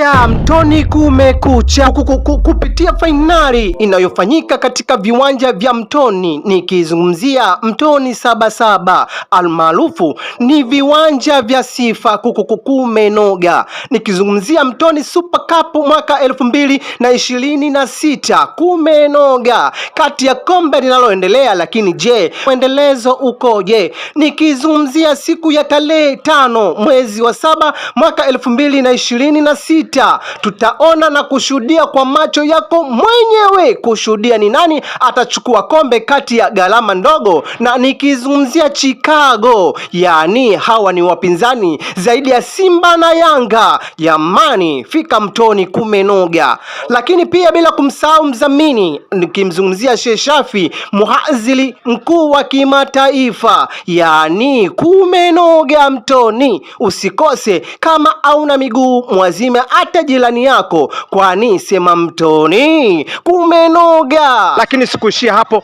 Haya, Mtoni kumekucha kupitia fainali inayofanyika katika viwanja vya Mtoni, nikizungumzia Mtoni Sabasaba almaarufu ni viwanja vya sifa kumenoga, nikizungumzia Mtoni Super Cup mwaka 2026 kumenoga, kati ya kombe linaloendelea. Lakini je, mwendelezo ukoje? Nikizungumzia siku ya tarehe 5 mwezi wa 7 mwaka 2026 tutaona na kushuhudia kwa macho yako mwenyewe, kushuhudia ni nani atachukua kombe kati ya gharama ndogo, na nikizungumzia Chicago, yani hawa ni wapinzani zaidi ya Simba na Yanga. Yamani, fika Mtoni kumenoga. Lakini pia bila kumsahau mdhamini, nikimzungumzia Sheikh Shafi, muhazili mkuu wa kimataifa, yani kumenoga Mtoni. Usikose, kama hauna miguu mwazime hata jirani yako, kwani sema Mtoni kumenoga. Lakini sikuishia hapo.